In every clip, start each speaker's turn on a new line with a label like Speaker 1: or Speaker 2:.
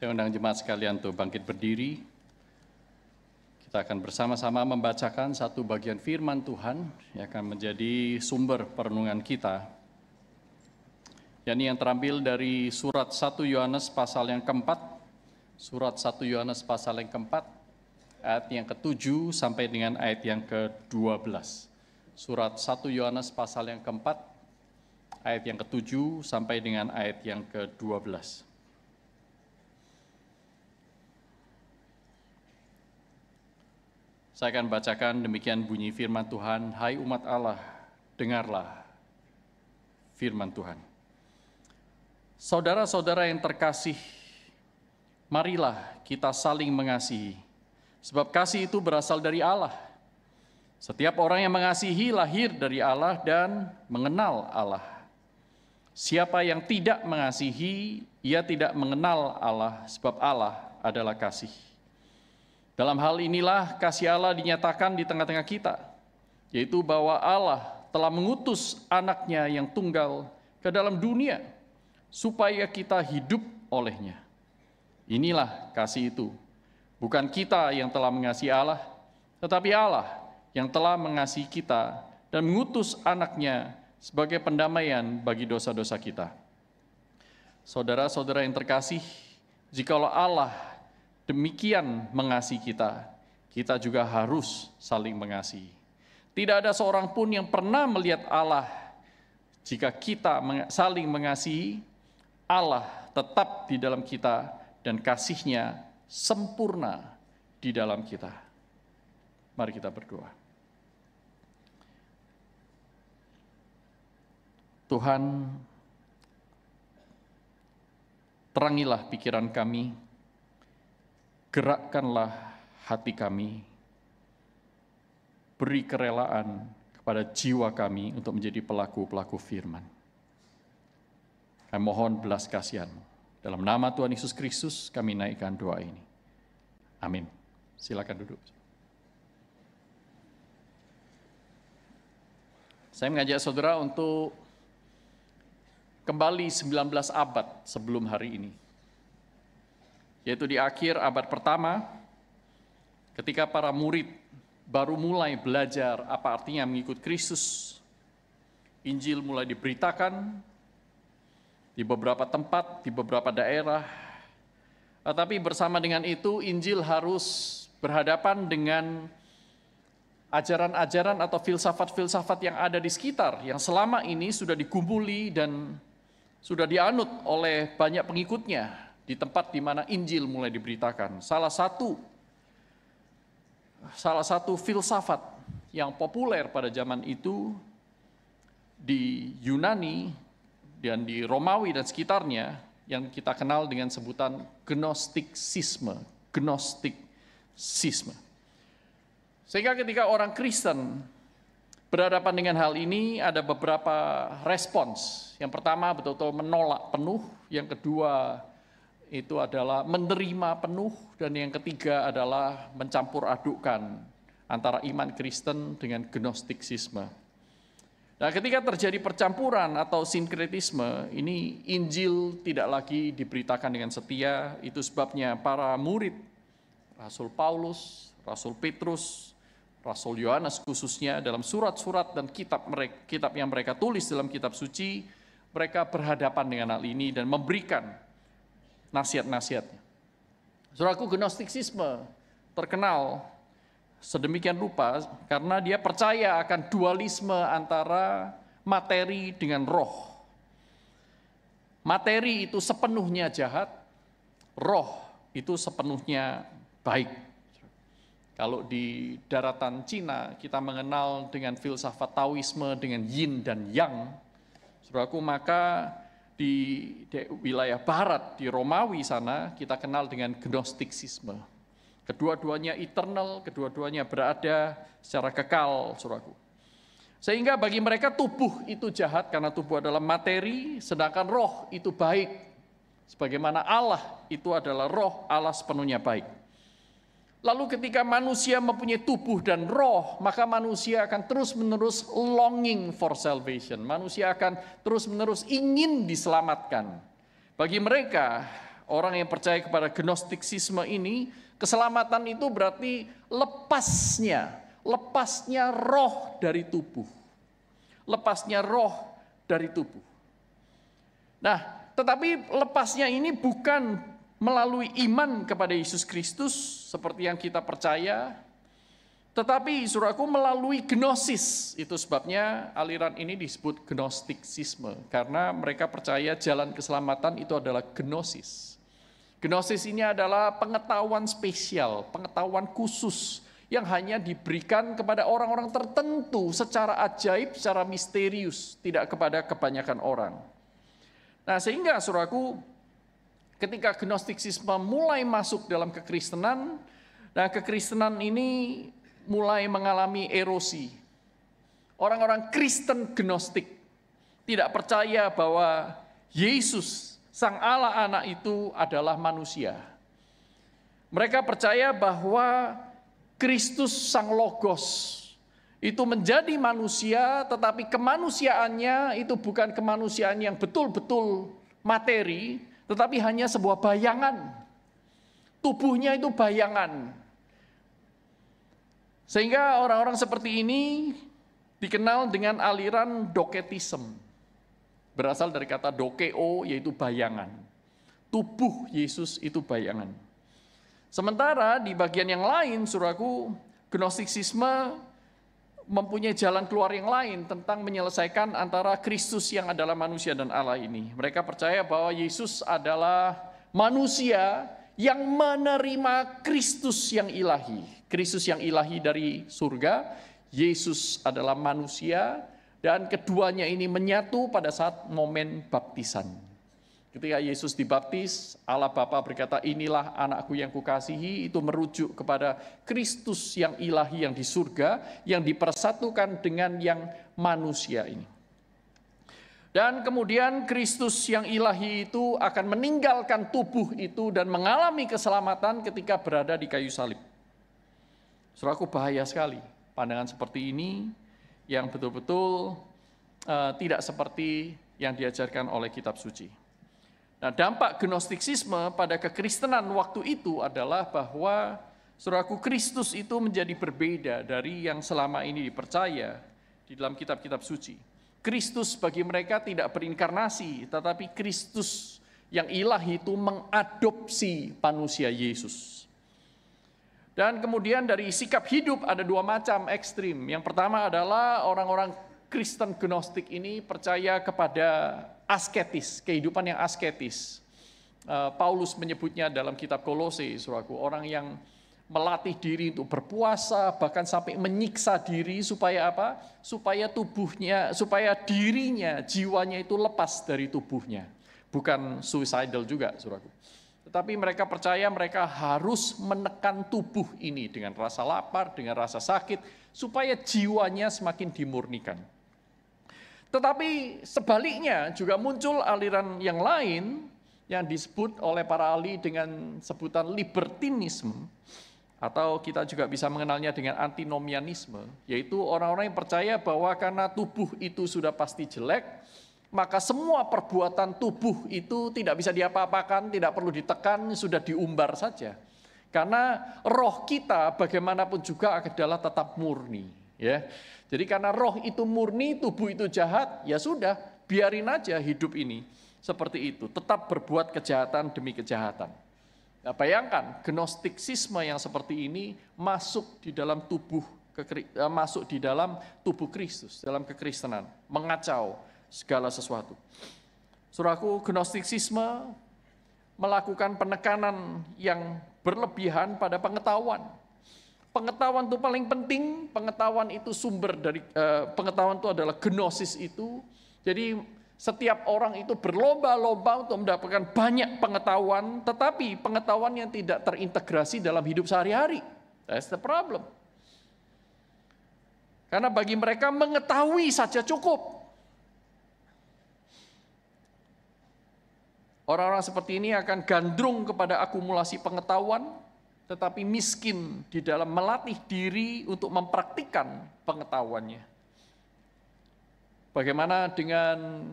Speaker 1: Saya undang jemaat sekalian untuk bangkit berdiri. Kita akan bersama-sama membacakan satu bagian firman Tuhan yang akan menjadi sumber perenungan kita. Yang terambil dari surat 1 Yohanes pasal yang keempat, surat 1 Yohanes pasal yang keempat, ayat yang ke-7 sampai dengan ayat yang ke-12. Surat 1 Yohanes pasal yang keempat, ayat yang ke-7 sampai dengan ayat yang ke-12. Saya akan bacakan demikian bunyi firman Tuhan. Hai umat Allah, dengarlah firman Tuhan. Saudara-saudara yang terkasih, marilah kita saling mengasihi, sebab kasih itu berasal dari Allah. Setiap orang yang mengasihi lahir dari Allah dan mengenal Allah. Siapa yang tidak mengasihi, ia tidak mengenal Allah, sebab Allah adalah kasih. Dalam hal inilah kasih Allah dinyatakan di tengah-tengah kita, yaitu bahwa Allah telah mengutus anaknya yang tunggal ke dalam dunia, supaya kita hidup olehnya. Inilah kasih itu, bukan kita yang telah mengasihi Allah, tetapi Allah yang telah mengasihi kita dan mengutus anaknya sebagai pendamaian bagi dosa-dosa kita. Saudara-saudara yang terkasih, jikalau Allah demikian mengasihi kita, kita juga harus saling mengasihi. Tidak ada seorang pun yang pernah melihat Allah. Jika kita saling mengasihi, Allah tetap di dalam kita dan kasih-Nya sempurna di dalam kita. Mari kita berdoa. Tuhan, terangilah pikiran kami, gerakkanlah hati kami, beri kerelaan kepada jiwa kami untuk menjadi pelaku-pelaku firman. Kami mohon belas kasihan-Mu. Dalam nama Tuhan Yesus Kristus kami naikkan doa ini. Amin. Silakan duduk. Saya mengajak saudara untuk kembali 19 abad sebelum hari ini. Yaitu di akhir abad pertama, ketika para murid baru mulai belajar apa artinya mengikut Kristus. Injil mulai diberitakan di beberapa tempat, di beberapa daerah. Tetapi bersama dengan itu, Injil harus berhadapan dengan ajaran-ajaran atau filsafat-filsafat yang ada di sekitar, yang selama ini sudah dikumpuli dan sudah dianut oleh banyak pengikutnya di tempat di mana Injil mulai diberitakan. Salah satu filsafat yang populer pada zaman itu di Yunani dan di Romawi dan sekitarnya yang kita kenal dengan sebutan Gnostisisme. Sehingga ketika orang Kristen berhadapan dengan hal ini ada beberapa respons. Yang pertama betul-betul menolak penuh, yang kedua itu adalah menerima penuh, dan yang ketiga adalah mencampur adukkan antara iman Kristen dengan Gnostisisme. Nah, ketika terjadi percampuran atau sinkretisme, ini Injil tidak lagi diberitakan dengan setia. Itu sebabnya para murid, Rasul Paulus, Rasul Petrus, Rasul Yohanes khususnya dalam surat-surat dan kitab yang mereka tulis dalam kitab suci, mereka berhadapan dengan hal ini dan memberikan nasihat-nasihatnya. Saudaraku, Gnostisisme terkenal sedemikian rupa karena dia percaya akan dualisme antara materi dengan roh. Materi itu sepenuhnya jahat, roh itu sepenuhnya baik. Kalau di daratan Cina kita mengenal dengan filsafat Taoisme dengan yin dan yang, saudaraku, maka di wilayah barat, di Romawi sana, kita kenal dengan Gnostisisme. Kedua-duanya eternal, kedua-duanya berada secara kekal, saudaraku. Sehingga bagi mereka tubuh itu jahat karena tubuh adalah materi, sedangkan roh itu baik. Sebagaimana Allah itu adalah roh, Allah sepenuhnya baik. Lalu ketika manusia mempunyai tubuh dan roh, maka manusia akan terus-menerus longing for salvation. Manusia akan terus-menerus ingin diselamatkan. Bagi mereka, orang yang percaya kepada gnostisisme ini, keselamatan itu berarti lepasnya roh dari tubuh. Lepasnya roh dari tubuh. Nah, tetapi lepasnya ini bukan melalui iman kepada Yesus Kristus seperti yang kita percaya, tetapi saudaraku melalui gnosis. Itu sebabnya aliran ini disebut gnostisisme, karena mereka percaya jalan keselamatan itu adalah gnosis. Gnosis ini adalah pengetahuan spesial, pengetahuan khusus yang hanya diberikan kepada orang-orang tertentu secara ajaib, secara misterius, tidak kepada kebanyakan orang. Nah, sehingga saudaraku, ketika gnostisisme mulai masuk dalam kekristenan, nah kekristenan ini mulai mengalami erosi. Orang-orang Kristen Gnostik tidak percaya bahwa Yesus, Sang Allah Anak itu adalah manusia. Mereka percaya bahwa Kristus Sang Logos itu menjadi manusia, tetapi kemanusiaannya itu bukan kemanusiaan yang betul-betul materi, tetapi hanya sebuah bayangan. Tubuhnya itu bayangan. Sehingga orang-orang seperti ini dikenal dengan aliran doketisme. Berasal dari kata dokeo, yaitu bayangan. Tubuh Yesus itu bayangan. Sementara di bagian yang lain, saudaraku, gnostisisme mempunyai jalan keluar yang lain tentang menyelesaikan antara Kristus yang adalah manusia dan Allah ini. Mereka percaya bahwa Yesus adalah manusia yang menerima Kristus yang ilahi. Kristus yang ilahi dari surga, Yesus adalah manusia, dan keduanya ini menyatu pada saat momen baptisan. Ketika Yesus dibaptis, Allah Bapa berkata, inilah anakku yang kukasihi, itu merujuk kepada Kristus yang ilahi yang di surga, yang dipersatukan dengan yang manusia ini. Dan kemudian Kristus yang ilahi itu akan meninggalkan tubuh itu dan mengalami keselamatan ketika berada di kayu salib. Saudaraku, bahaya sekali pandangan seperti ini yang betul-betul tidak seperti yang diajarkan oleh kitab suci. Nah, dampak gnostisisme pada kekristenan waktu itu adalah bahwa saudaraku, Kristus itu menjadi berbeda dari yang selama ini dipercaya di dalam kitab-kitab suci. Kristus bagi mereka tidak berinkarnasi, tetapi Kristus yang ilahi itu mengadopsi manusia Yesus. Dan kemudian dari sikap hidup ada dua macam ekstrim. Yang pertama adalah orang-orang Kristen Gnostik ini percaya kepada asketis, kehidupan yang asketis. Paulus menyebutnya dalam kitab Kolose, saudaraku, orang yang melatih diri untuk berpuasa, bahkan sampai menyiksa diri supaya apa? Supaya tubuhnya, supaya dirinya, jiwanya itu lepas dari tubuhnya. Bukan suicidal juga, saudaraku. Tetapi mereka percaya mereka harus menekan tubuh ini dengan rasa lapar, dengan rasa sakit, supaya jiwanya semakin dimurnikan. Tetapi sebaliknya juga muncul aliran yang lain yang disebut oleh para ahli dengan sebutan libertinisme, atau kita juga bisa mengenalnya dengan antinomianisme, yaitu orang-orang yang percaya bahwa karena tubuh itu sudah pasti jelek, maka semua perbuatan tubuh itu tidak bisa diapa-apakan, tidak perlu ditekan, sudah diumbar saja. Karena roh kita bagaimanapun juga adalah tetap murni. Ya. Jadi karena roh itu murni, tubuh itu jahat, ya sudah, biarin aja hidup ini seperti itu. Tetap berbuat kejahatan demi kejahatan. Nah, bayangkan, gnostisisme yang seperti ini masuk di dalam tubuh Kristus, dalam kekristenan, mengacau segala sesuatu. Saudaraku, gnostisisme melakukan penekanan yang berlebihan pada pengetahuan. Pengetahuan itu paling penting, pengetahuan itu sumber dari pengetahuan itu adalah gnosis itu. Jadi setiap orang itu berlomba-lomba untuk mendapatkan banyak pengetahuan, tetapi pengetahuan yang tidak terintegrasi dalam hidup sehari-hari. That's the problem. Karena bagi mereka mengetahui saja cukup. Orang-orang seperti ini akan gandrung kepada akumulasi pengetahuan, tetapi miskin di dalam melatih diri untuk mempraktikkan pengetahuannya. Bagaimana dengan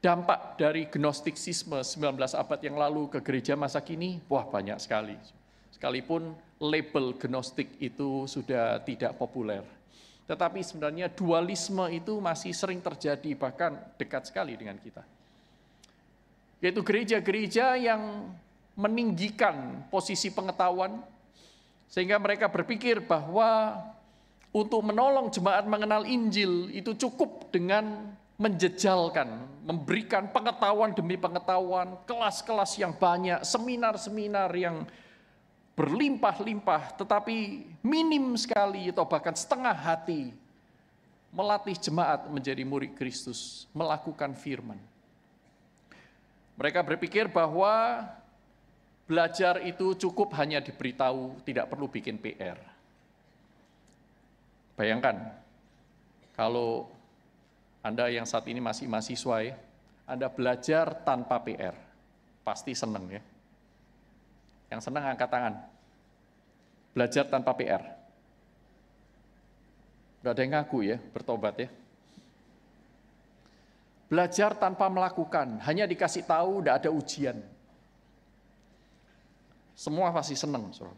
Speaker 1: dampak dari gnostisisme 19 abad yang lalu ke gereja masa kini, wah banyak sekali. Sekalipun label gnostik itu sudah tidak populer. Tetapi sebenarnya dualisme itu masih sering terjadi, bahkan dekat sekali dengan kita. Yaitu gereja-gereja yang meninggikan posisi pengetahuan, sehingga mereka berpikir bahwa untuk menolong jemaat mengenal Injil itu cukup dengan menjejalkan, memberikan pengetahuan demi pengetahuan, kelas-kelas yang banyak, seminar-seminar yang berlimpah-limpah, tetapi minim sekali atau bahkan setengah hati melatih jemaat menjadi murid Kristus, melakukan firman. Mereka berpikir bahwa belajar itu cukup hanya diberitahu, tidak perlu bikin PR. Bayangkan, kalau Anda yang saat ini masih mahasiswa ya, Anda belajar tanpa PR, pasti senang ya. Yang senang angkat tangan. Belajar tanpa PR. Udah ada yang ngaku ya, bertobat ya. Belajar tanpa melakukan, hanya dikasih tahu, udah ada ujian. Semua pasti senang, saudara.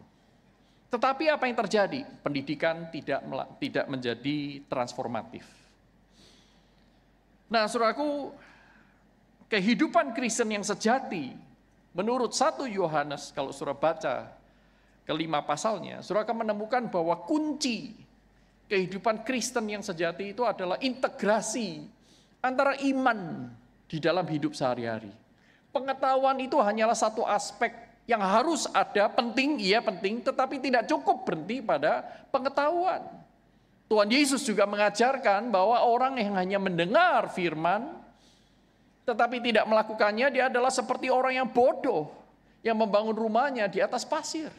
Speaker 1: Tetapi apa yang terjadi? Pendidikan tidak menjadi transformatif. Nah, saudaraku, kehidupan Kristen yang sejati, menurut 1 Yohanes, kalau saudara baca kelima pasalnya, saudara akan menemukan bahwa kunci kehidupan Kristen yang sejati itu adalah integrasi antara iman di dalam hidup sehari-hari. Pengetahuan itu hanyalah satu aspek yang harus ada, penting, iya penting, tetapi tidak cukup berhenti pada pengetahuan. Tuhan Yesus juga mengajarkan bahwa orang yang hanya mendengar firman, tetapi tidak melakukannya, dia adalah seperti orang yang bodoh, yang membangun rumahnya di atas pasir.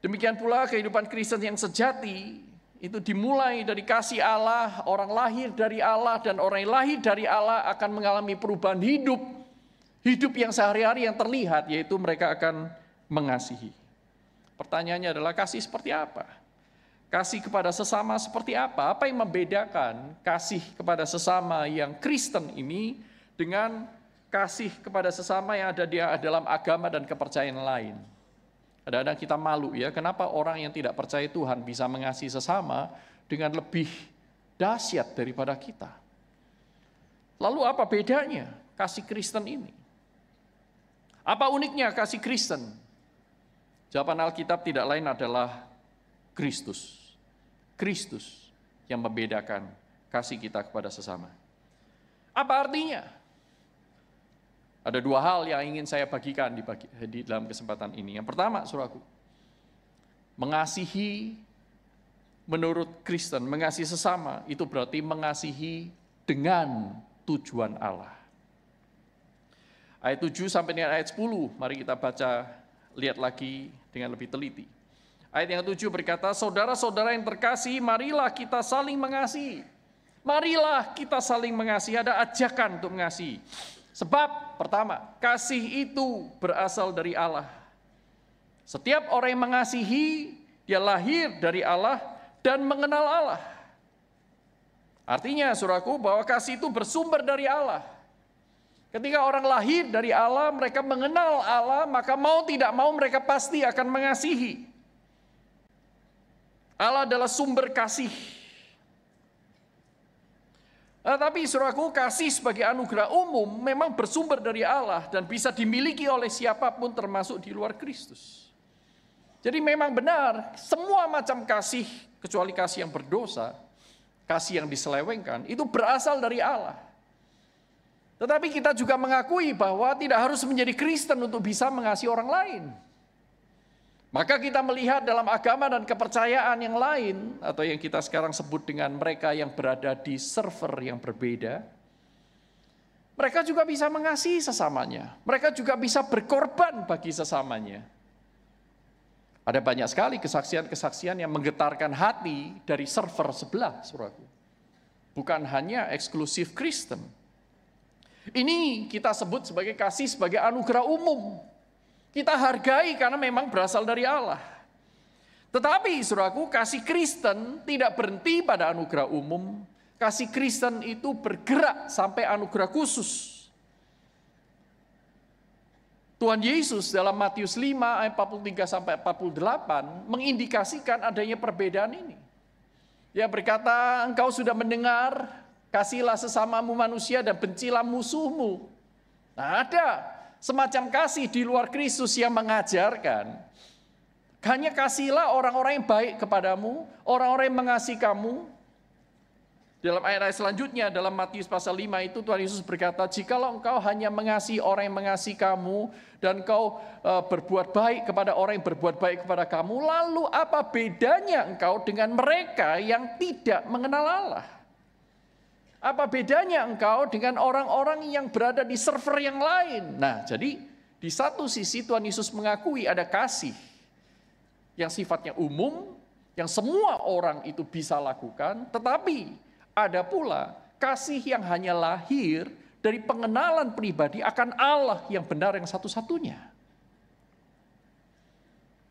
Speaker 1: Demikian pula kehidupan Kristen yang sejati, itu dimulai dari kasih Allah, orang lahir dari Allah, dan orang yang lahir dari Allah akan mengalami perubahan hidup. Hidup yang sehari-hari yang terlihat, yaitu mereka akan mengasihi. Pertanyaannya adalah kasih seperti apa? Kasih kepada sesama seperti apa? Apa yang membedakan kasih kepada sesama yang Kristen ini dengan kasih kepada sesama yang ada di dalam agama dan kepercayaan lain? Kadang-kadang kita malu ya, kenapa orang yang tidak percaya Tuhan bisa mengasihi sesama dengan lebih dahsyat daripada kita? Lalu apa bedanya kasih Kristen ini? Apa uniknya kasih Kristen? Jawaban Alkitab tidak lain adalah Kristus. Kristus yang membedakan kasih kita kepada sesama. Apa artinya? Ada dua hal yang ingin saya bagikan di dalam kesempatan ini. Yang pertama, saudaraku, mengasihi menurut Kristen, mengasihi sesama, itu berarti mengasihi dengan tujuan Allah. Ayat 7 sampai dengan ayat 10, mari kita baca, lihat lagi dengan lebih teliti. Ayat yang 7 berkata, saudara-saudara yang terkasih, marilah kita saling mengasihi. Marilah kita saling mengasihi, ada ajakan untuk mengasihi. Sebab, pertama, kasih itu berasal dari Allah. Setiap orang yang mengasihi, dia lahir dari Allah dan mengenal Allah. Artinya, saudaraku, bahwa kasih itu bersumber dari Allah. Ketika orang lahir dari Allah, mereka mengenal Allah, maka mau tidak mau mereka pasti akan mengasihi. Allah adalah sumber kasih. Tapi saudaraku, kasih sebagai anugerah umum memang bersumber dari Allah dan bisa dimiliki oleh siapapun termasuk di luar Kristus. Jadi memang benar, semua macam kasih, kecuali kasih yang berdosa, kasih yang diselewengkan, itu berasal dari Allah. Tetapi kita juga mengakui bahwa tidak harus menjadi Kristen untuk bisa mengasihi orang lain. Maka kita melihat dalam agama dan kepercayaan yang lain, atau yang kita sekarang sebut dengan mereka yang berada di server yang berbeda, mereka juga bisa mengasihi sesamanya. Mereka juga bisa berkorban bagi sesamanya. Ada banyak sekali kesaksian-kesaksian yang menggetarkan hati dari server sebelah, saudaraku. Bukan hanya eksklusif Kristen. Ini kita sebut sebagai kasih sebagai anugerah umum. Kita hargai karena memang berasal dari Allah. Tetapi, saudaraku, kasih Kristen tidak berhenti pada anugerah umum. kasih Kristen itu bergerak sampai anugerah khusus. Tuhan Yesus dalam Matius 5 ayat 43 sampai 48 mengindikasikan adanya perbedaan ini. Dia berkata, engkau sudah mendengar, kasihlah sesamamu manusia dan bencilah musuhmu. Nah, ada semacam kasih di luar Kristus yang mengajarkan, hanya kasihlah orang-orang yang baik kepadamu, orang-orang yang mengasihi kamu. Dalam ayat-ayat selanjutnya, dalam Matius pasal 5 itu Tuhan Yesus berkata, jikalau engkau hanya mengasihi orang yang mengasihi kamu, dan engkau berbuat baik kepada orang yang berbuat baik kepada kamu, lalu apa bedanya engkau dengan mereka yang tidak mengenal Allah? Apa bedanya engkau dengan orang-orang yang berada di server yang lain? Nah, jadi di satu sisi Tuhan Yesus mengakui ada kasih yang sifatnya umum, yang semua orang itu bisa lakukan, tetapi ada pula kasih yang hanya lahir dari pengenalan pribadi akan Allah yang benar yang satu-satunya.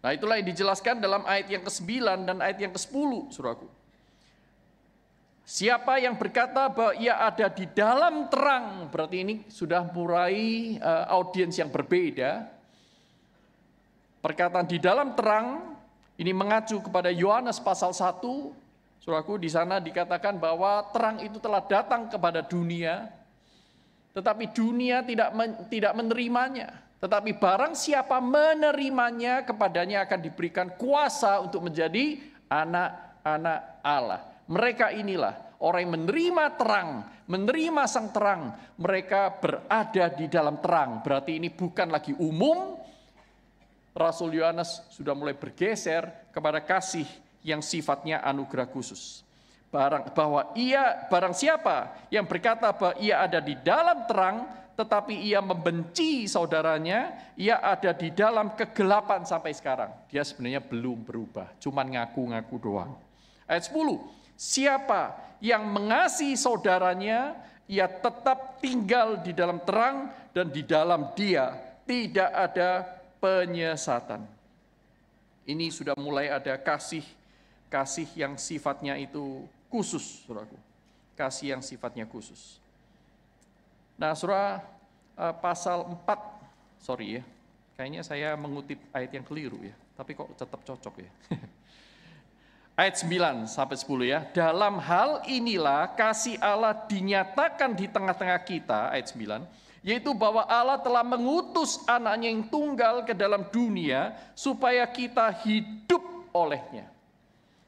Speaker 1: Nah, itulah yang dijelaskan dalam ayat yang ke-9 dan ayat yang ke-10, saudaraku. Siapa yang berkata bahwa ia ada di dalam terang, berarti ini sudah mulai audiens yang berbeda. Perkataan di dalam terang ini mengacu kepada Yohanes pasal 1. Saudaraku, di sana dikatakan bahwa terang itu telah datang kepada dunia, tetapi dunia tidak menerimanya. Tetapi barang siapa menerimanya, kepadanya akan diberikan kuasa untuk menjadi anak-anak Allah. Mereka inilah orang yang menerima terang, menerima sang terang. Mereka berada di dalam terang. Berarti ini bukan lagi umum. Rasul Yohanes sudah mulai bergeser kepada kasih yang sifatnya anugerah khusus. Barang siapa yang berkata bahwa ia ada di dalam terang, tetapi ia membenci saudaranya, ia ada di dalam kegelapan sampai sekarang. Dia sebenarnya belum berubah, cuman ngaku-ngaku doang. Ayat 10, siapa yang mengasihi saudaranya, ia tetap tinggal di dalam terang, dan di dalam dia tidak ada penyesatan. Ini sudah mulai ada kasih yang sifatnya itu khusus, saudaraku. Kasih yang sifatnya khusus. Nah, saudara, pasal 4, sorry ya, kayaknya saya mengutip ayat yang keliru ya, tapi kok tetap cocok ya. Ayat 9 sampai 10 ya. Dalam hal inilah kasih Allah dinyatakan di tengah-tengah kita, ayat 9, yaitu bahwa Allah telah mengutus anaknya yang tunggal ke dalam dunia supaya kita hidup olehnya.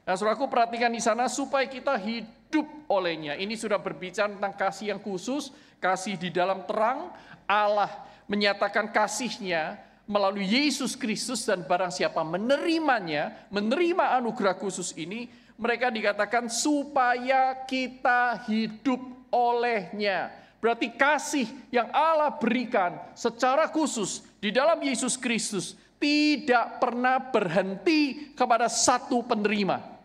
Speaker 1: Nah, saudaraku, perhatikan di sana, supaya kita hidup olehnya. Ini sudah berbicara tentang kasih yang khusus, kasih di dalam terang. Allah menyatakan kasihnya melalui Yesus Kristus, dan barang siapa menerimanya, menerima anugerah khusus ini, mereka dikatakan supaya kita hidup olehnya. Berarti kasih yang Allah berikan secara khusus di dalam Yesus Kristus tidak pernah berhenti kepada satu penerima.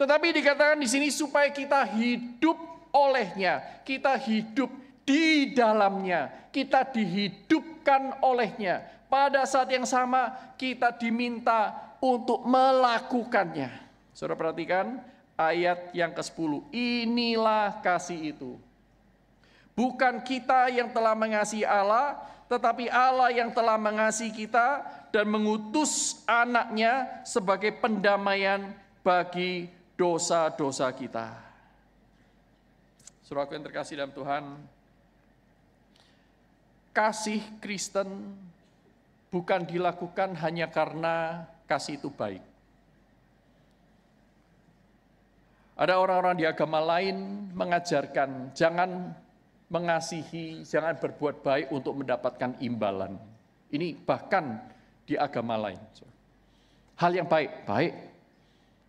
Speaker 1: Tetapi dikatakan di sini supaya kita hidup olehnya, kita hidup di dalamnya, kita dihidupkan olehnya. Pada saat yang sama kita diminta untuk melakukannya. Saudara perhatikan ayat yang ke-10. Inilah kasih itu. Bukan kita yang telah mengasihi Allah, tetapi Allah yang telah mengasihi kita dan mengutus anaknya sebagai pendamaian bagi dosa-dosa kita. Saudaraku yang terkasih dalam Tuhan, kasih Kristen bukan dilakukan hanya karena kasih itu baik. Ada orang-orang di agama lain mengajarkan jangan mengasihi, jangan berbuat baik untuk mendapatkan imbalan. Ini bahkan di agama lain. Hal yang baik.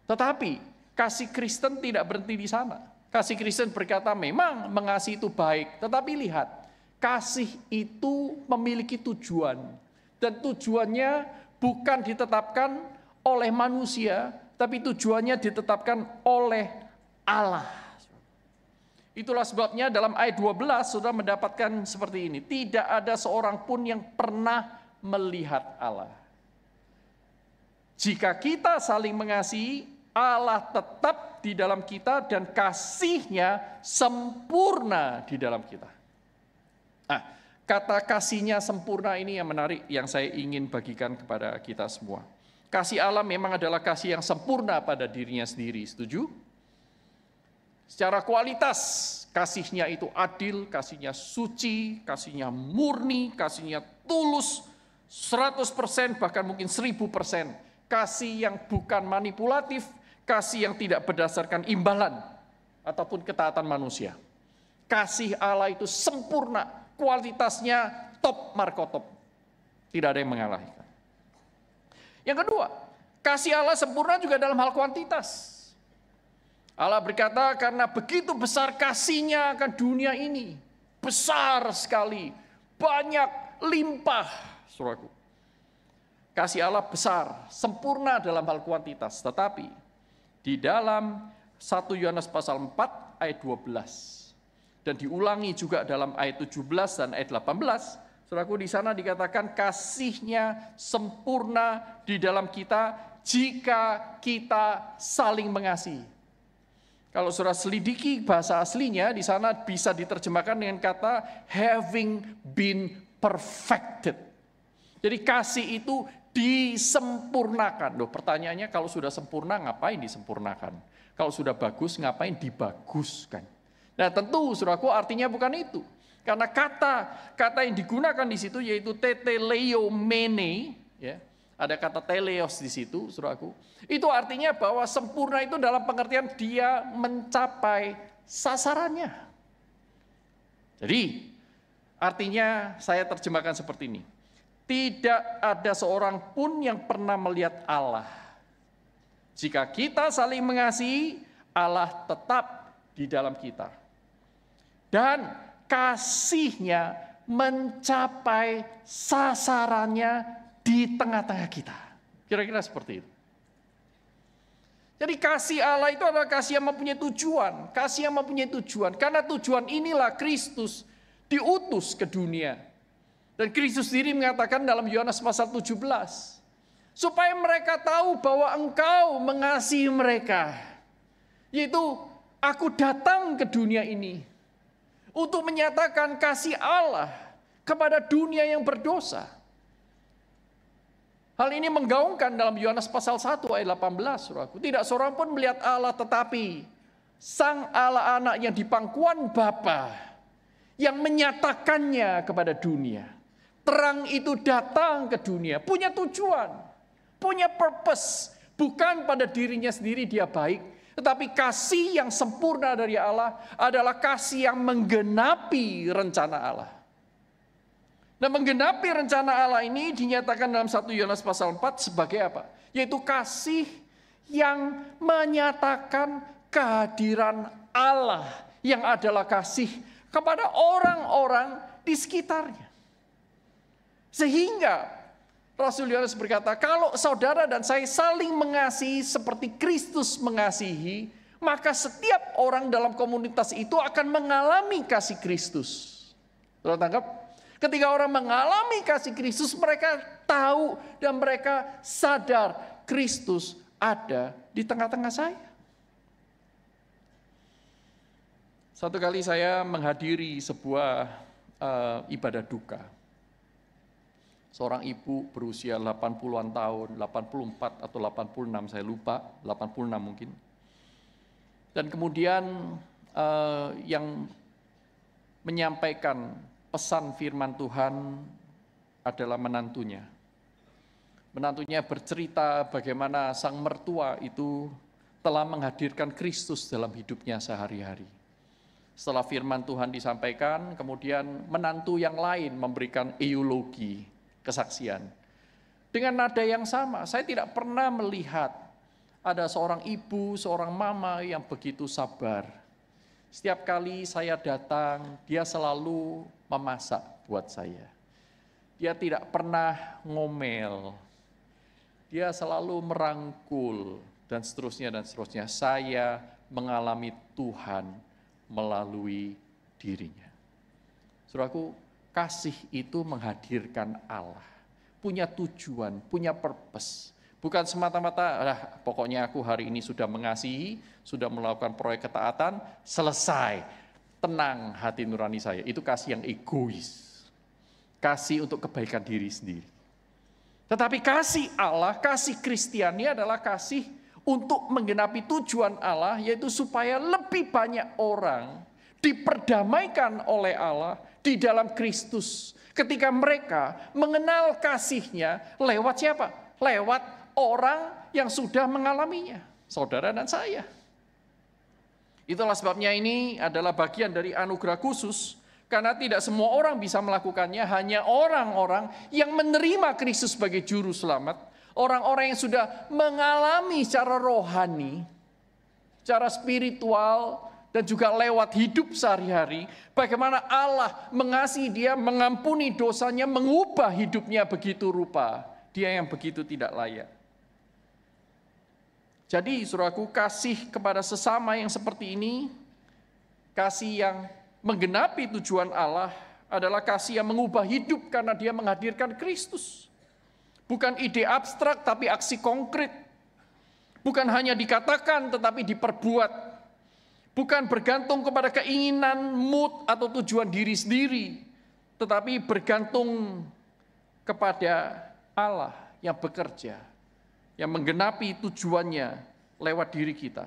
Speaker 1: Tetapi kasih Kristen tidak berhenti di sana. Kasih Kristen berkata memang mengasihi itu baik, tetapi lihat, kasih itu memiliki tujuan. Dan tujuannya bukan ditetapkan oleh manusia, tapi tujuannya ditetapkan oleh Allah. Itulah sebabnya dalam ayat 12 sudah mendapatkan seperti ini. Tidak ada seorang pun yang pernah melihat Allah. Jika kita saling mengasihi, Allah tetap di dalam kita dan kasih-Nya sempurna di dalam kita. Nah, kata kasih-Nya sempurna ini yang menarik, yang saya ingin bagikan kepada kita semua. Kasih Allah memang adalah kasih yang sempurna pada dirinya sendiri, setuju? Secara kualitas, kasih-Nya itu adil, kasih-Nya suci, kasih-Nya murni, kasih-Nya tulus, 100% bahkan mungkin 1000%. Kasih yang bukan manipulatif, kasih yang tidak berdasarkan imbalan ataupun ketaatan manusia. Kasih Allah itu sempurna, kualitasnya top markotop. Tidak ada yang mengalahkan. Yang kedua, kasih Allah sempurna juga dalam hal kuantitas. Allah berkata, karena begitu besar kasih-Nya akan dunia ini. Besar sekali, banyak, limpah, saudaraku. Kasih Allah besar, sempurna dalam hal kuantitas. Tetapi di dalam 1 Yohanes pasal 4 ayat 12. Dan diulangi juga dalam ayat 17 dan ayat 18. Saudaraku, di sana dikatakan kasih-Nya sempurna di dalam kita jika kita saling mengasihi. Kalau saudara selidiki bahasa aslinya, di sana bisa diterjemahkan dengan kata having been perfected. Jadi kasih itu disempurnakan. Loh, pertanyaannya kalau sudah sempurna ngapain disempurnakan? Kalau sudah bagus ngapain dibaguskan? Nah, tentu saudaraku artinya bukan itu. Karena kata yang digunakan di situ yaitu teteleomene, ya. Ada kata teleos di situ, saudaraku. Itu artinya bahwa sempurna itu dalam pengertian dia mencapai sasarannya. Jadi, artinya saya terjemahkan seperti ini. Tidak ada seorang pun yang pernah melihat Allah. Jika kita saling mengasihi, Allah tetap di dalam kita. Dan kasih-Nya mencapai sasarannya di tengah-tengah kita. Kira-kira seperti itu. Jadi kasih Allah itu adalah kasih yang mempunyai tujuan. Kasih yang mempunyai tujuan. Karena tujuan inilah Kristus diutus ke dunia. Dan Kristus sendiri mengatakan dalam Yohanes pasal 17. Supaya mereka tahu bahwa Engkau mengasihi mereka. Yaitu aku datang ke dunia ini. Untuk menyatakan kasih Allah kepada dunia yang berdosa. Hal ini menggaungkan dalam Yohanes pasal 1 ayat 18, saudaraku. Tidak seorang pun melihat Allah, tetapi Sang Allah anak yang di pangkuan Bapa yang menyatakannya kepada dunia. Terang itu datang ke dunia, punya tujuan, punya purpose. Bukan pada dirinya sendiri dia baik, tetapi kasih yang sempurna dari Allah adalah kasih yang menggenapi rencana Allah. Nah, menggenapi rencana Allah ini dinyatakan dalam 1 Yohanes pasal 4 sebagai apa? Yaitu kasih yang menyatakan kehadiran Allah yang adalah kasih kepada orang-orang di sekitarnya. Sehingga Rasul Yohanes berkata, kalau saudara dan saya saling mengasihi seperti Kristus mengasihi, maka setiap orang dalam komunitas itu akan mengalami kasih Kristus. Saudara tangkap? Ketika orang mengalami kasih Kristus, mereka tahu dan mereka sadar Kristus ada di tengah-tengah saya. Satu kali saya menghadiri sebuah ibadah duka. Seorang ibu berusia 80-an tahun, 84 atau 86 saya lupa, 86 mungkin. Dan kemudian yang menyampaikan pesan firman Tuhan adalah menantunya. Menantunya bercerita bagaimana sang mertua itu telah menghadirkan Kristus dalam hidupnya sehari-hari. Setelah firman Tuhan disampaikan, kemudian menantu yang lain memberikan eulogi, kesaksian. Dengan nada yang sama, saya tidak pernah melihat ada seorang ibu, seorang mama yang begitu sabar. Setiap kali saya datang, dia selalu memasak buat saya. Dia tidak pernah ngomel. Dia selalu merangkul dan seterusnya dan seterusnya. Saya mengalami Tuhan melalui dirinya. Saudaraku, kasih itu menghadirkan Allah. Punya tujuan, punya purpose. Bukan semata-mata, pokoknya aku hari ini sudah mengasihi, sudah melakukan proyek ketaatan, selesai, tenang hati nurani saya. Itu kasih yang egois. Kasih untuk kebaikan diri sendiri. Tetapi kasih Allah, kasih Kristiani adalah kasih untuk menggenapi tujuan Allah, yaitu supaya lebih banyak orang diperdamaikan oleh Allah di dalam Kristus. Ketika mereka mengenal kasih-Nya lewat siapa? Lewat orang yang sudah mengalaminya, saudara dan saya. Itulah sebabnya ini adalah bagian dari anugerah khusus, karena tidak semua orang bisa melakukannya, hanya orang-orang yang menerima Kristus sebagai juru selamat, orang-orang yang sudah mengalami secara rohani, secara spiritual, dan juga lewat hidup sehari-hari, bagaimana Allah mengasihi dia, mengampuni dosanya, mengubah hidupnya begitu rupa, dia yang begitu tidak layak. Jadi saudaraku, kasih kepada sesama yang seperti ini, kasih yang menggenapi tujuan Allah adalah kasih yang mengubah hidup karena dia menghadirkan Kristus. Bukan ide abstrak tapi aksi konkret. Bukan hanya dikatakan tetapi diperbuat. Bukan bergantung kepada keinginan, mood atau tujuan diri sendiri, tetapi bergantung kepada Allah yang bekerja, yang menggenapi tujuannya lewat diri kita.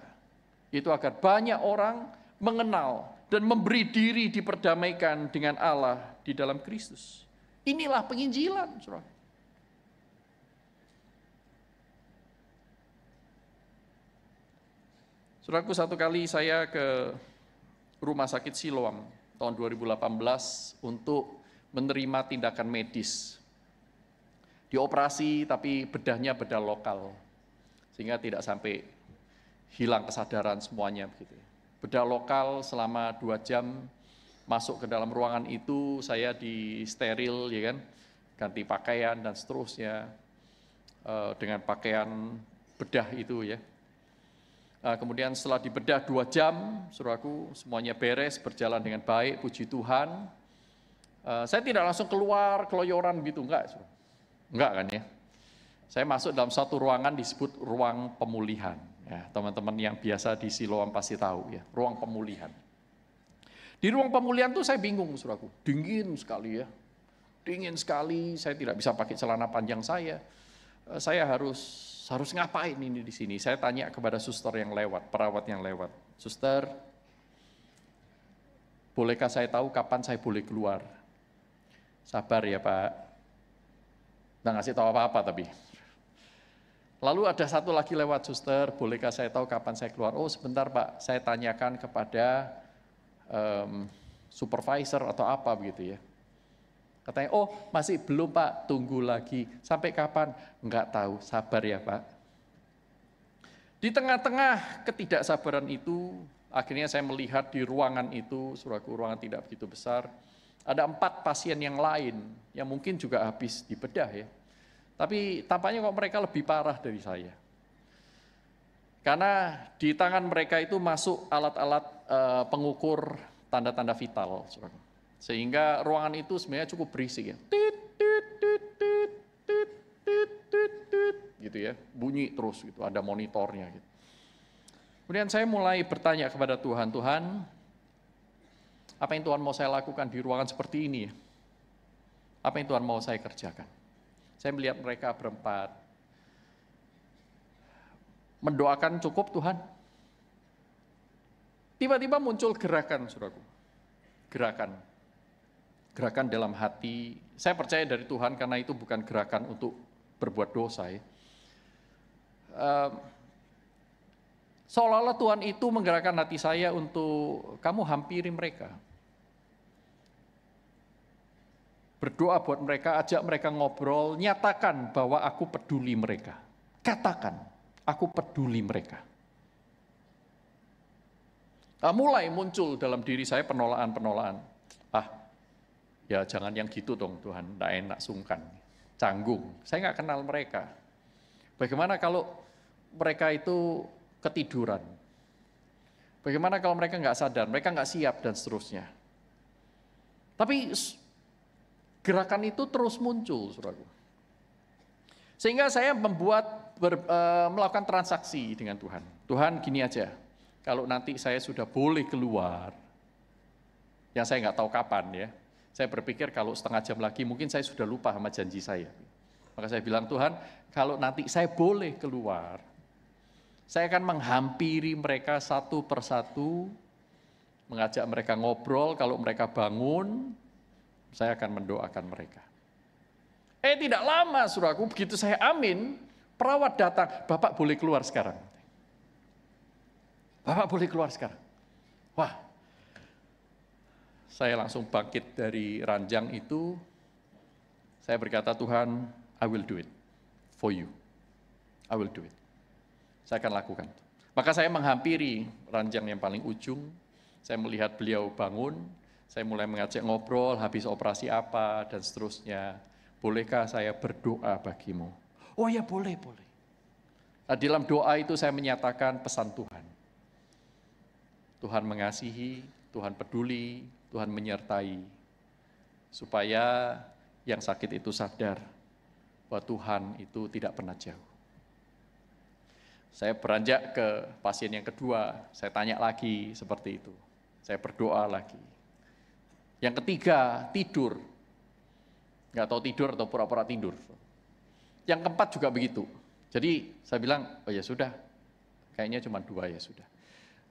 Speaker 1: Itu agar banyak orang mengenal dan memberi diri diperdamaikan dengan Allah di dalam Kristus. Inilah penginjilan, saudara. Saudaraku, satu kali saya ke rumah sakit Siloam tahun 2018 untuk menerima tindakan medis. Dioperasi tapi bedahnya bedah lokal, sehingga tidak sampai hilang kesadaran semuanya begitu. Bedah lokal selama 2 jam, masuk ke dalam ruangan itu saya di steril, ya kan, ganti pakaian dan seterusnya dengan pakaian bedah itu ya. Kemudian setelah dibedah 2 jam, saudaraku, semuanya beres, berjalan dengan baik, puji Tuhan. Saya tidak langsung keluar keloyoran gitu, enggak, saudara. Enggak kan ya. Saya masuk dalam satu ruangan disebut ruang pemulihan. Ya, teman-teman yang biasa di Siloam pasti tahu ya, ruang pemulihan. Di ruang pemulihan tuh saya bingung, saudaraku. Dingin sekali ya. Dingin sekali, saya tidak bisa pakai celana panjang saya. Saya harus ngapain ini di sini? Saya tanya kepada suster yang lewat, perawat yang lewat. Suster, bolehkah saya tahu kapan saya boleh keluar? Sabar ya Pak. Nggak ngasih tahu apa-apa tapi. Lalu ada satu lagi lewat, suster, bolehkah saya tahu kapan saya keluar? Oh sebentar Pak, saya tanyakan kepada supervisor atau apa begitu ya. Katanya, oh masih belum Pak, tunggu lagi. Sampai kapan? Enggak tahu, sabar ya Pak. Di tengah-tengah ketidaksabaran itu, akhirnya saya melihat di ruangan itu, saudaraku, ruangan tidak begitu besar, ada 4 pasien yang lain, yang mungkin juga habis dibedah ya. Tapi tampaknya kok mereka lebih parah dari saya. Karena di tangan mereka itu masuk alat-alat pengukur tanda-tanda vital, saudaraku. Sehingga ruangan itu sebenarnya cukup berisik ya. Gitu ya, bunyi terus gitu, ada monitornya gitu. Kemudian saya mulai bertanya kepada Tuhan, Tuhan, apa yang Tuhan mau saya lakukan di ruangan seperti ini ya? Apa yang Tuhan mau saya kerjakan? Saya melihat mereka berempat, mendoakan cukup Tuhan. Tiba-tiba muncul gerakan, saudaraku. Gerakan dalam hati, saya percaya dari Tuhan karena itu bukan gerakan untuk berbuat dosa ya. Seolah-olah Tuhan itu menggerakkan hati saya untuk kamu hampiri mereka. Berdoa buat mereka, ajak mereka ngobrol, nyatakan bahwa aku peduli mereka. Katakan, aku peduli mereka. Mulai muncul dalam diri saya penolakan. Ya jangan yang gitu dong Tuhan, enggak enak, sungkan, canggung. Saya nggak kenal mereka. Bagaimana kalau mereka itu ketiduran? Bagaimana kalau mereka nggak sadar, mereka nggak siap dan seterusnya. Tapi gerakan itu terus muncul, saudaraku. Sehingga saya melakukan transaksi dengan Tuhan. Tuhan gini aja, kalau nanti saya sudah boleh keluar, yang saya nggak tahu kapan ya, saya berpikir kalau setengah jam lagi mungkin saya sudah lupa sama janji saya. Maka saya bilang, Tuhan, kalau nanti saya boleh keluar, saya akan menghampiri mereka satu persatu, mengajak mereka ngobrol, kalau mereka bangun, saya akan mendoakan mereka. Tidak lama, saudaraku, begitu saya amin, perawat datang, Bapak boleh keluar sekarang. Bapak boleh keluar sekarang. Wah, saya langsung bangkit dari ranjang itu, saya berkata, Tuhan, I will do it for you. I will do it. Saya akan lakukan. Maka saya menghampiri ranjang yang paling ujung, saya melihat beliau bangun, saya mulai mengajak ngobrol, habis operasi apa, dan seterusnya. Bolehkah saya berdoa bagimu? Oh ya, boleh, boleh. Nah, dalam doa itu saya menyatakan pesan Tuhan. Tuhan mengasihi, Tuhan peduli, Tuhan menyertai. Supaya yang sakit itu sadar bahwa Tuhan itu tidak pernah jauh. Saya beranjak ke pasien yang kedua, saya tanya lagi seperti itu. Saya berdoa lagi. Yang ketiga, tidur. Nggak tahu tidur atau pura-pura tidur. Yang keempat juga begitu. Jadi saya bilang, oh ya sudah, kayaknya cuma 2 ya sudah.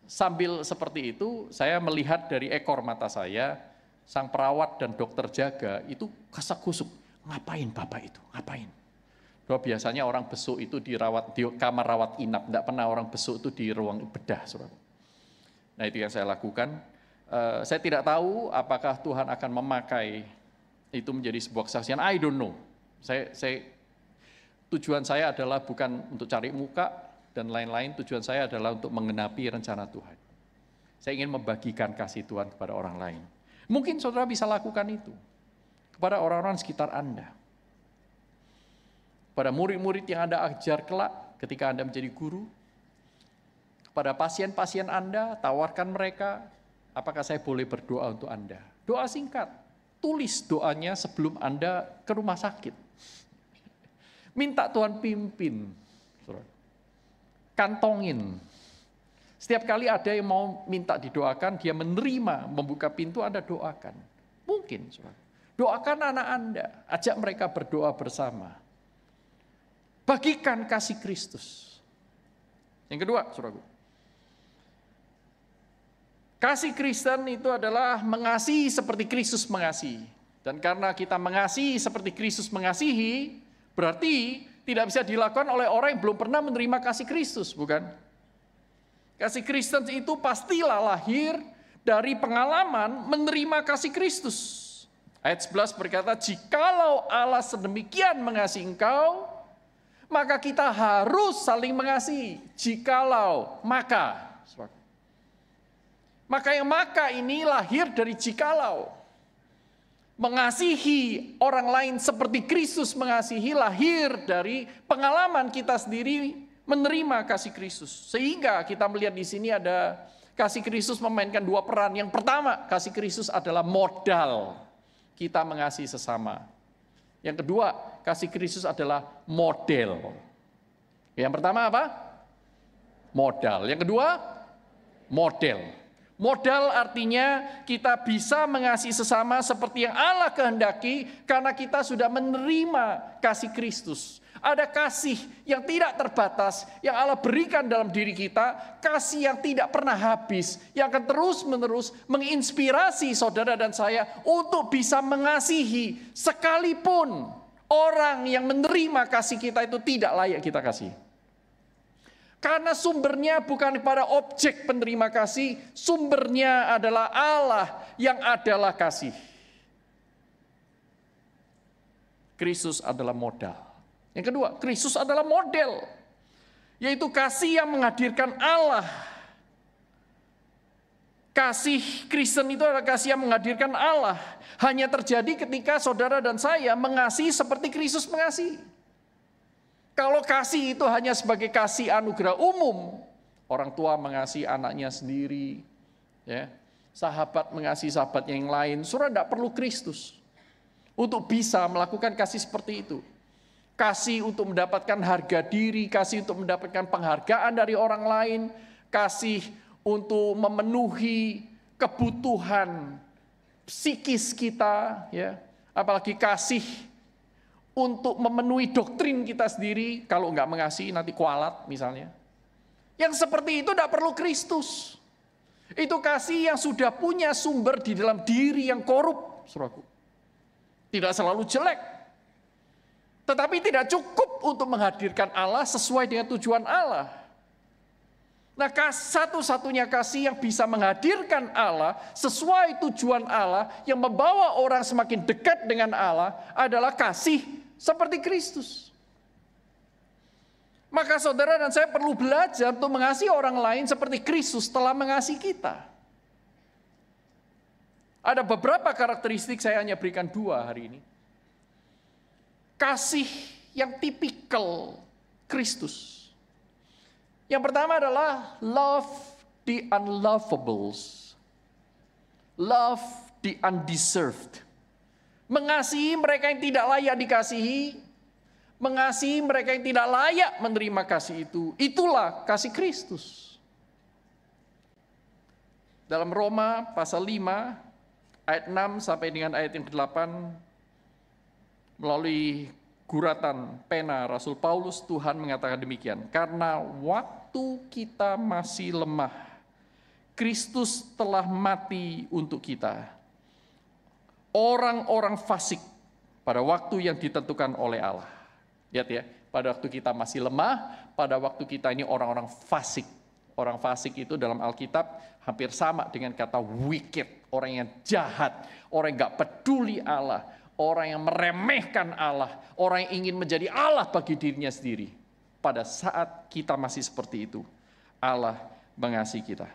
Speaker 1: Sambil seperti itu, saya melihat dari ekor mata saya, sang perawat dan dokter jaga itu kasak-kusuk. Ngapain Bapak itu? Ngapain? Biasanya orang besuk itu dirawat di kamar rawat inap, tidak pernah orang besuk itu di ruang bedah. Saudara. Nah itu yang saya lakukan. Saya tidak tahu apakah Tuhan akan memakai itu menjadi sebuah kesaksian. I don't know. Tujuan saya adalah bukan untuk cari muka dan lain-lain. Tujuan saya adalah untuk mengenapi rencana Tuhan. Saya ingin membagikan kasih Tuhan kepada orang lain. Mungkin saudara bisa lakukan itu kepada orang-orang sekitar Anda. Pada murid-murid yang Anda ajar kelak ketika Anda menjadi guru. Kepada pasien-pasien Anda, tawarkan mereka, apakah saya boleh berdoa untuk Anda? Doa singkat. Tulis doanya sebelum Anda ke rumah sakit. Minta Tuhan pimpin. Kantongin. Setiap kali ada yang mau minta didoakan, dia menerima, membuka pintu, Anda doakan. Mungkin. Doakan anak Anda. Ajak mereka berdoa bersama. Bagikan kasih Kristus. Yang kedua, saudaraku. Kasih Kristen itu adalah mengasihi seperti Kristus mengasihi. Dan karena kita mengasihi seperti Kristus mengasihi, berarti tidak bisa dilakukan oleh orang yang belum pernah menerima kasih Kristus, bukan? Kasih Kristen itu pastilah lahir dari pengalaman menerima kasih Kristus. Ayat 11 berkata, jikalau Allah sedemikian mengasihi engkau, maka kita harus saling mengasihi. Jikalau, maka. Maka yang maka ini lahir dari jikalau. Mengasihi orang lain seperti Kristus mengasihi lahir dari pengalaman kita sendiri menerima kasih Kristus. Sehingga kita melihat di sini ada kasih Kristus memainkan 2 peran. Yang pertama, kasih Kristus adalah modal kita mengasihi sesama. Yang kedua, kasih Kristus adalah model. Yang pertama apa? Modal. Yang kedua, model. Modal artinya kita bisa mengasihi sesama seperti yang Allah kehendaki karena kita sudah menerima kasih Kristus. Ada kasih yang tidak terbatas yang Allah berikan dalam diri kita, kasih yang tidak pernah habis, yang akan terus-menerus menginspirasi saudara dan saya untuk bisa mengasihi sekalipun orang yang menerima kasih kita itu tidak layak kita kasih. Karena sumbernya bukan pada objek penerima kasih, sumbernya adalah Allah yang adalah kasih. Kristus adalah modal. Yang kedua, Kristus adalah model, yaitu kasih yang menghadirkan Allah. Kasih Kristen itu adalah kasih yang menghadirkan Allah. Hanya terjadi ketika saudara dan saya mengasihi seperti Kristus mengasihi. Kalau kasih itu hanya sebagai kasih anugerah umum, orang tua mengasihi anaknya sendiri, ya, sahabat mengasihi sahabat yang lain, saudara tidak perlu Kristus untuk bisa melakukan kasih seperti itu. kasih untuk mendapatkan harga diri, kasih untuk mendapatkan penghargaan dari orang lain, kasih untuk memenuhi kebutuhan psikis kita, ya. Apalagi kasih untuk memenuhi doktrin kita sendiri, kalau nggak mengasihi nanti kualat misalnya. Yang seperti itu tidak perlu Kristus. Itu kasih yang sudah punya sumber di dalam diri yang korup, saudaraku. Tidak selalu jelek, tetapi tidak cukup untuk menghadirkan Allah sesuai dengan tujuan Allah. Nah, satu-satunya kasih yang bisa menghadirkan Allah sesuai tujuan Allah, yang membawa orang semakin dekat dengan Allah, adalah kasih seperti Kristus. Maka saudara dan saya perlu belajar untuk mengasihi orang lain seperti Kristus telah mengasihi kita. Ada beberapa karakteristik, saya hanya berikan 2 hari ini. Kasih yang tipikal Kristus. Yang pertama adalah love the unlovables. Love the undeserved. Mengasihi mereka yang tidak layak dikasihi. Mengasihi mereka yang tidak layak menerima kasih itu. Itulah kasih Kristus. Dalam Roma pasal 5 ayat 6 sampai dengan ayat yang ke-8, melalui guratan pena Rasul Paulus, Tuhan mengatakan demikian. Karena waktu kita masih lemah, Kristus telah mati untuk kita. Orang-orang fasik pada waktu yang ditentukan oleh Allah. Lihat ya, pada waktu kita masih lemah, pada waktu kita ini orang-orang fasik. Orang fasik itu dalam Alkitab hampir sama dengan kata wicked. Orang yang jahat, orang yang gak peduli Allah, orang yang meremehkan Allah, orang yang ingin menjadi Allah bagi dirinya sendiri. Pada saat kita masih seperti itu, Allah mengasihi kita.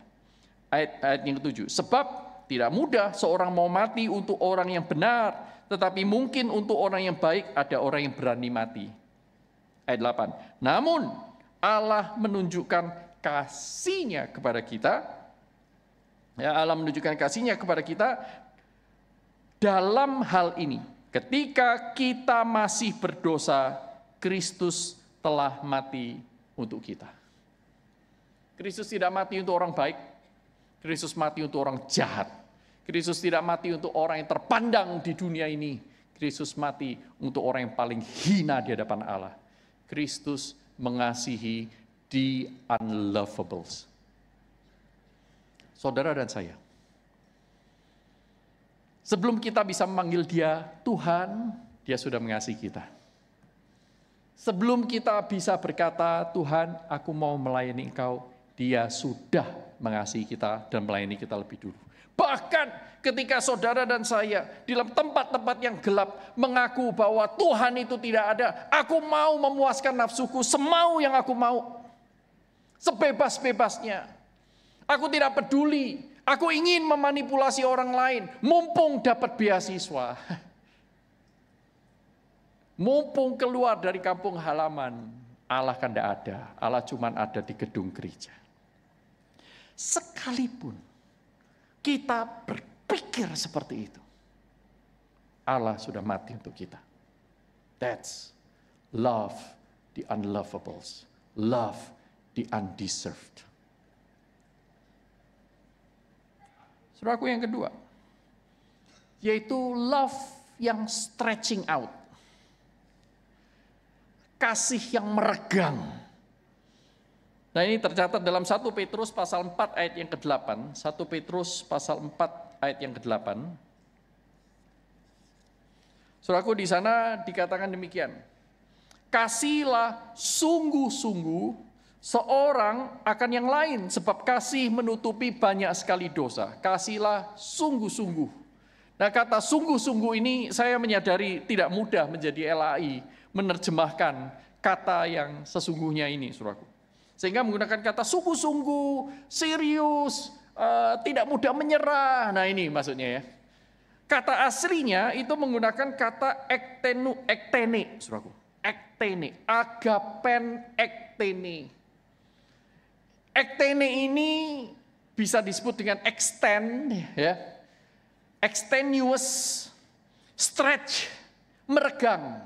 Speaker 1: Ayat yang ke-7, sebab tidak mudah seorang mau mati untuk orang yang benar, tetapi mungkin untuk orang yang baik ada orang yang berani mati. Ayat 8, namun Allah menunjukkan kasih-Nya kepada kita. Ya, Allah menunjukkan kasih-Nya kepada kita dalam hal ini. Ketika kita masih berdosa, Kristus telah mati untuk kita. Kristus tidak mati untuk orang baik. Kristus mati untuk orang jahat. Kristus tidak mati untuk orang yang terpandang di dunia ini. Kristus mati untuk orang yang paling hina di hadapan Allah. Kristus mengasihi the unlovables. Saudara dan saya, sebelum kita bisa memanggil Dia Tuhan, Dia sudah mengasihi kita. Sebelum kita bisa berkata, Tuhan, aku mau melayani Engkau, Dia sudah mengasihi kita dan melayani kita lebih dulu. Bahkan ketika saudara dan saya di dalam tempat-tempat yang gelap mengaku bahwa Tuhan itu tidak ada, aku mau memuaskan nafsuku semau yang aku mau, sebebas-bebasnya. Aku tidak peduli, aku ingin memanipulasi orang lain, mumpung dapat beasiswa. Mumpung keluar dari kampung halaman, Allah kan tidak ada, Allah cuma ada di gedung gereja. Sekalipun kita berpikir seperti itu, Allah sudah mati untuk kita. That's love the unlovables, love the undeserved. Saudaraku, yang kedua, yaitu love yang stretching out. Kasih yang meregang. Nah, ini tercatat dalam 1 Petrus pasal 4 ayat yang ke-8. 1 Petrus pasal 4 ayat yang ke-8. Saudaraku, di sana dikatakan demikian. Kasihlah sungguh-sungguh seorang akan yang lain, sebab kasih menutupi banyak sekali dosa. Kasihlah sungguh-sungguh. Nah, kata sungguh-sungguh ini saya menyadari tidak mudah menjadi LAI menerjemahkan kata yang sesungguhnya ini, saudaraku. Sehingga menggunakan kata sungguh-sungguh, serius, tidak mudah menyerah. Nah, ini maksudnya ya. Kata aslinya itu menggunakan kata ektene, saudaraku. Ektene, agapen ektene. Ektene ini bisa disebut dengan extend, ya, extenuous, stretch, meregang.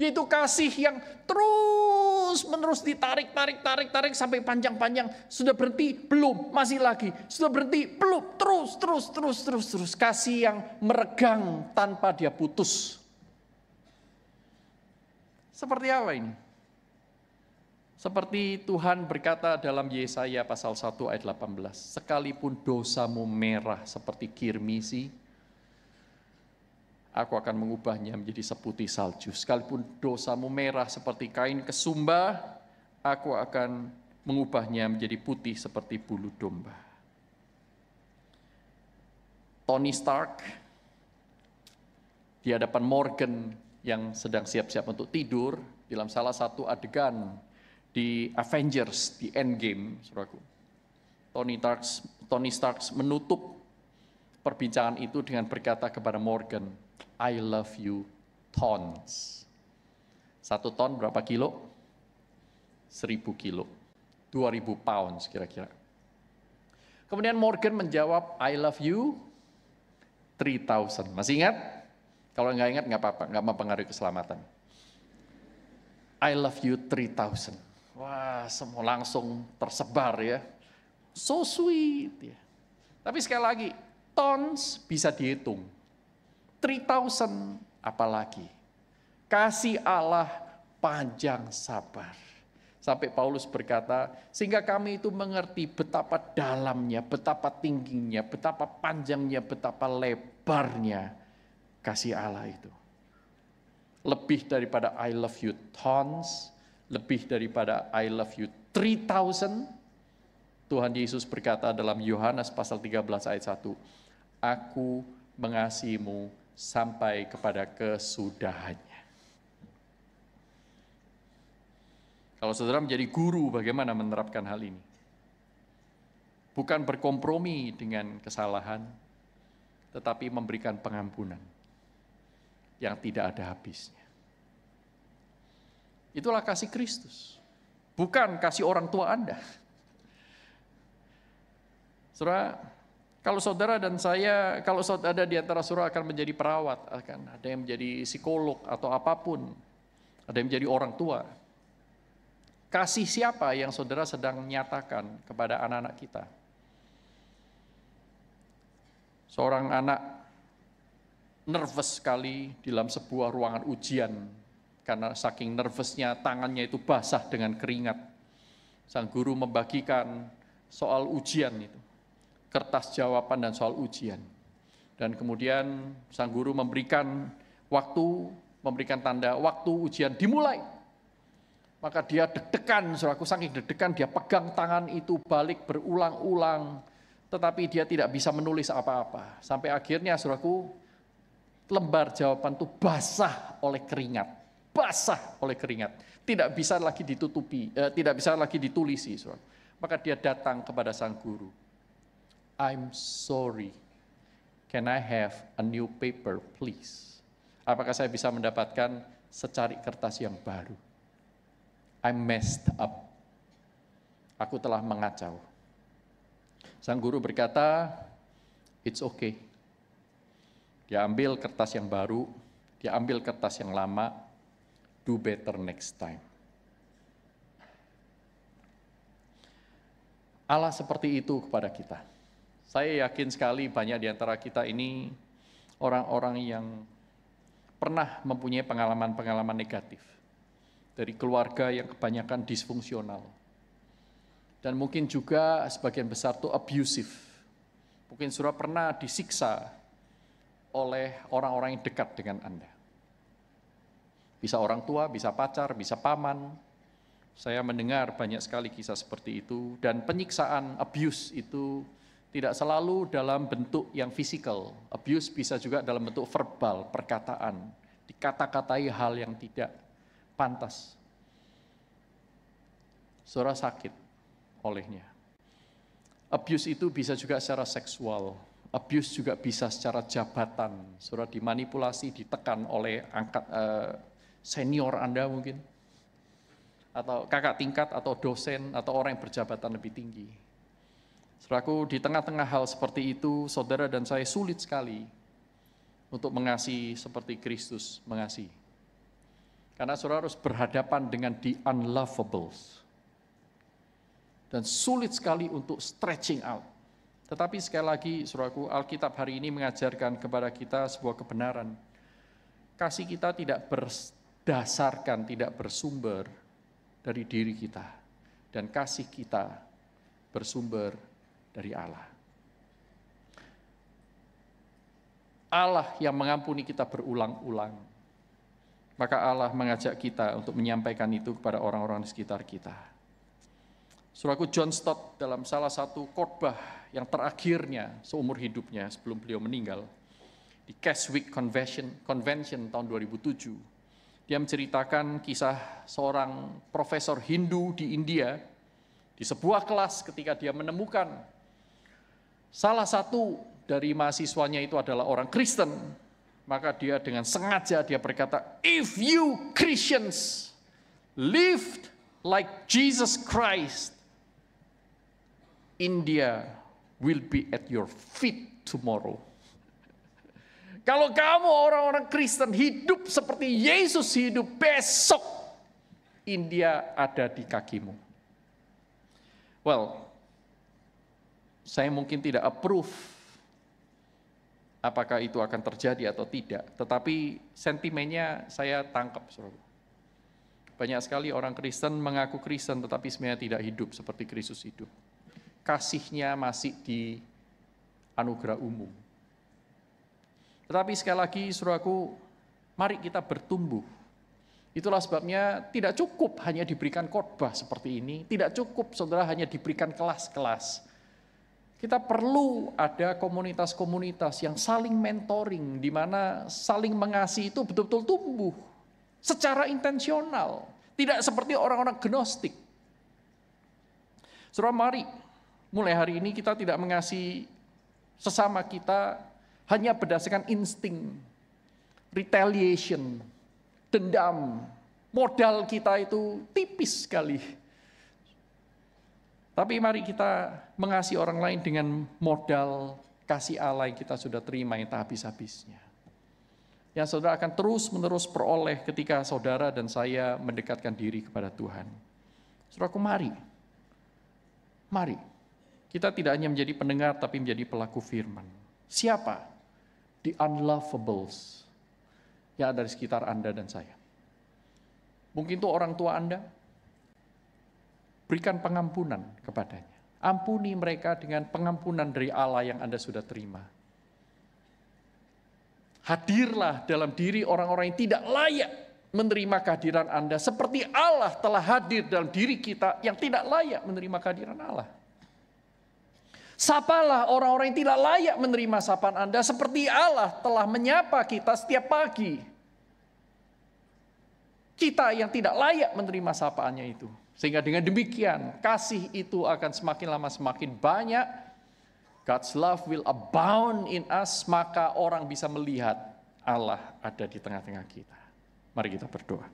Speaker 1: Yaitu kasih yang terus-menerus ditarik sampai panjang-panjang. Sudah berhenti? Belum. Masih lagi. Sudah berhenti? Belum. Terus. Kasih yang meregang tanpa dia putus. Seperti apa ini? Seperti Tuhan berkata dalam Yesaya pasal 1 ayat 18. Sekalipun dosamu merah seperti kirmisi, aku akan mengubahnya menjadi seputih salju. Sekalipun dosamu merah seperti kain kesumba, aku akan mengubahnya menjadi putih seperti bulu domba. Tony Stark di hadapan Morgan yang sedang siap-siap untuk tidur dalam salah satu adegan di Avengers di Endgame, saudaraku. Tony Stark menutup perbincangan itu dengan berkata kepada Morgan, I love you tons. 1 ton berapa kilo? 1000 kilo. 2000 pounds kira-kira. Kemudian Morgan menjawab, I love you 3000. Masih ingat? Kalau nggak ingat nggak apa-apa, nggak mempengaruhi keselamatan. I love you 3000. Wah, semua langsung tersebar ya. So sweet ya. Tapi sekali lagi, tons bisa dihitung. 3000 apalagi. Kasih Allah panjang sabar. Sampai Paulus berkata, sehingga kami itu mengerti betapa dalamnya, betapa tingginya, betapa panjangnya, betapa lebarnya kasih Allah itu. Lebih daripada I love you tons, lebih daripada I love you 3000. Tuhan Yesus berkata dalam Yohanes pasal 13 ayat 1, aku mengasihimu sampai kepada kesudahannya. Kalau saudara menjadi guru, bagaimana menerapkan hal ini? Bukan berkompromi dengan kesalahan, tetapi memberikan pengampunan yang tidak ada habisnya. Itulah kasih Kristus, bukan kasih orang tua Anda. Saudara, kalau saudara dan saya, kalau ada di antara saudara akan menjadi perawat, akan ada yang menjadi psikolog atau apapun, ada yang menjadi orang tua. Kasih siapa yang saudara sedang nyatakan kepada anak-anak kita? Seorang anak nervous sekali di dalam sebuah ruangan ujian, karena saking nervousnya tangannya itu basah dengan keringat. Sang guru membagikan soal ujian itu, kertas jawaban dan soal ujian. Dan kemudian sang guru memberikan waktu, memberikan tanda waktu ujian dimulai. Maka dia deg-degan, saudaraku, saking deg-degan dia pegang tangan itu balik berulang-ulang, tetapi dia tidak bisa menulis apa-apa. Sampai akhirnya, saudaraku, lembar jawaban itu basah oleh keringat. Basah oleh keringat. Tidak bisa lagi ditutupi, tidak bisa lagi ditulisi, saudara. Maka dia datang kepada sang guru. I'm sorry, can I have a new paper, please? Apakah saya bisa mendapatkan secari kertas yang baru? I messed up. Aku telah mengacau. Sang guru berkata, it's okay. Dia ambil kertas yang baru, dia ambil kertas yang lama, do better next time. Allah seperti itu kepada kita. Saya yakin sekali banyak di antara kita ini orang-orang yang pernah mempunyai pengalaman-pengalaman negatif. Dari keluarga yang kebanyakan disfungsional. Dan mungkin juga sebagian besar itu abusive. Mungkin saudara pernah disiksa oleh orang-orang yang dekat dengan Anda. Bisa orang tua, bisa pacar, bisa paman. Saya mendengar banyak sekali kisah seperti itu. Dan penyiksaan, abuse itu tidak selalu dalam bentuk yang fisikal. Abuse bisa juga dalam bentuk verbal, perkataan. Dikata-katai hal yang tidak pantas. Saudara sakit olehnya. Abuse itu bisa juga secara seksual. Abuse juga bisa secara jabatan. Saudara dimanipulasi, ditekan oleh senior Anda mungkin. Atau kakak tingkat, atau dosen, atau orang yang berjabatan lebih tinggi. Saudaraku, di tengah-tengah hal seperti itu, saudara dan saya sulit sekali untuk mengasihi seperti Kristus mengasihi. Karena saudara harus berhadapan dengan the unlovables. Dan sulit sekali untuk stretching out. Tetapi sekali lagi, saudaraku, Alkitab hari ini mengajarkan kepada kita sebuah kebenaran. Kasih kita tidak berdasarkan, tidak bersumber dari diri kita. Dan kasih kita bersumber dari Allah. Allah yang mengampuni kita berulang-ulang. Maka Allah mengajak kita untuk menyampaikan itu kepada orang-orang di sekitar kita. Saudaraku, John Stott dalam salah satu khotbah yang terakhirnya seumur hidupnya sebelum beliau meninggal, di Keswick Convention tahun 2007, dia menceritakan kisah seorang profesor Hindu di India, di sebuah kelas ketika dia menemukan salah satu dari mahasiswanya itu adalah orang Kristen, maka dia dengan sengaja dia berkata, "If you Christians lived like Jesus Christ, India will be at your feet tomorrow." Kalau kamu orang-orang Kristen hidup seperti Yesus hidup, besok India ada di kakimu. Well, saya mungkin tidak approve apakah itu akan terjadi atau tidak, tetapi sentimennya saya tangkap, saudara. Banyak sekali orang Kristen mengaku Kristen tetapi sebenarnya tidak hidup seperti Kristus hidup. Kasihnya masih di anugerah umum. Tetapi sekali lagi, saudaraku, mari kita bertumbuh. Itulah sebabnya tidak cukup hanya diberikan khotbah seperti ini, tidak cukup saudara hanya diberikan kelas-kelas. Kita perlu ada komunitas-komunitas yang saling mentoring, di mana saling mengasihi itu betul-betul tumbuh secara intensional, tidak seperti orang-orang gnostik. Saudara, mari mulai hari ini kita tidak mengasihi sesama kita hanya berdasarkan insting, retaliation, dendam. Modal kita itu tipis sekali. Tapi mari kita mengasihi orang lain dengan modal kasih Allah yang kita sudah terima yang tak habis-habisnya. Yang saudara akan terus-menerus peroleh ketika saudara dan saya mendekatkan diri kepada Tuhan. Saudaraku, mari. Kita tidak hanya menjadi pendengar, tapi menjadi pelaku firman. Siapa? The unlovables yang ada di sekitar Anda dan saya. Mungkin itu orang tua Anda. Berikan pengampunan kepadanya. Ampuni mereka dengan pengampunan dari Allah yang Anda sudah terima. Hadirlah dalam diri orang-orang yang tidak layak menerima kehadiran Anda, seperti Allah telah hadir dalam diri kita yang tidak layak menerima kehadiran Allah. Sapalah orang-orang yang tidak layak menerima sapaan Anda, seperti Allah telah menyapa kita setiap pagi. Kita yang tidak layak menerima sapaannya itu. Sehingga dengan demikian, kasih itu akan semakin lama semakin banyak. God's love will abound in us, maka orang bisa melihat Allah ada di tengah-tengah kita. Mari kita berdoa.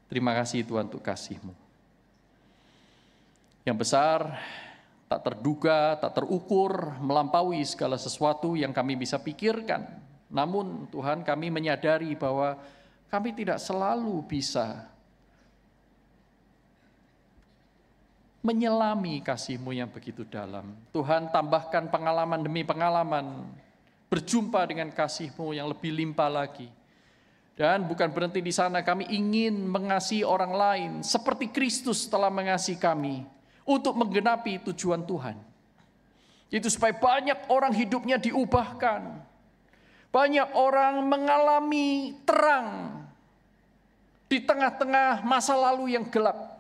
Speaker 1: Terima kasih Tuhan untuk kasih-Mu. Yang besar, tak terduga, tak terukur, melampaui segala sesuatu yang kami bisa pikirkan. Namun Tuhan, kami menyadari bahwa kami tidak selalu bisa menyelami kasih-Mu yang begitu dalam. Tuhan, tambahkan pengalaman demi pengalaman, berjumpa dengan kasih-Mu yang lebih limpah lagi. Dan bukan berhenti di sana, kami ingin mengasihi orang lain seperti Kristus telah mengasihi kami untuk menggenapi tujuan Tuhan. Itu supaya banyak orang hidupnya diubahkan. Banyak orang mengalami terang di tengah-tengah masa lalu yang gelap.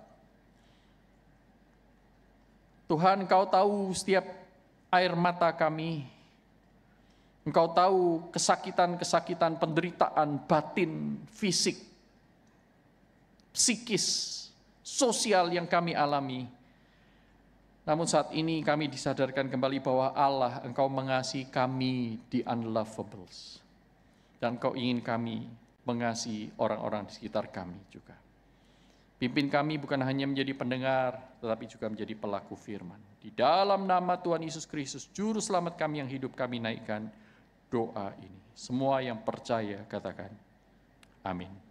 Speaker 1: Tuhan, Engkau tahu setiap air mata kami. Engkau tahu kesakitan-kesakitan, penderitaan, batin, fisik, psikis, sosial yang kami alami. Namun saat ini kami disadarkan kembali bahwa Allah, Engkau mengasihi kami di unlovables. Dan Engkau ingin kami mengasihi orang-orang di sekitar kami juga. Pimpin kami bukan hanya menjadi pendengar, tetapi juga menjadi pelaku firman. Di dalam nama Tuhan Yesus Kristus, Juru Selamat kami yang hidup kami naikkan. doa ini. Semua yang percaya katakan, amin.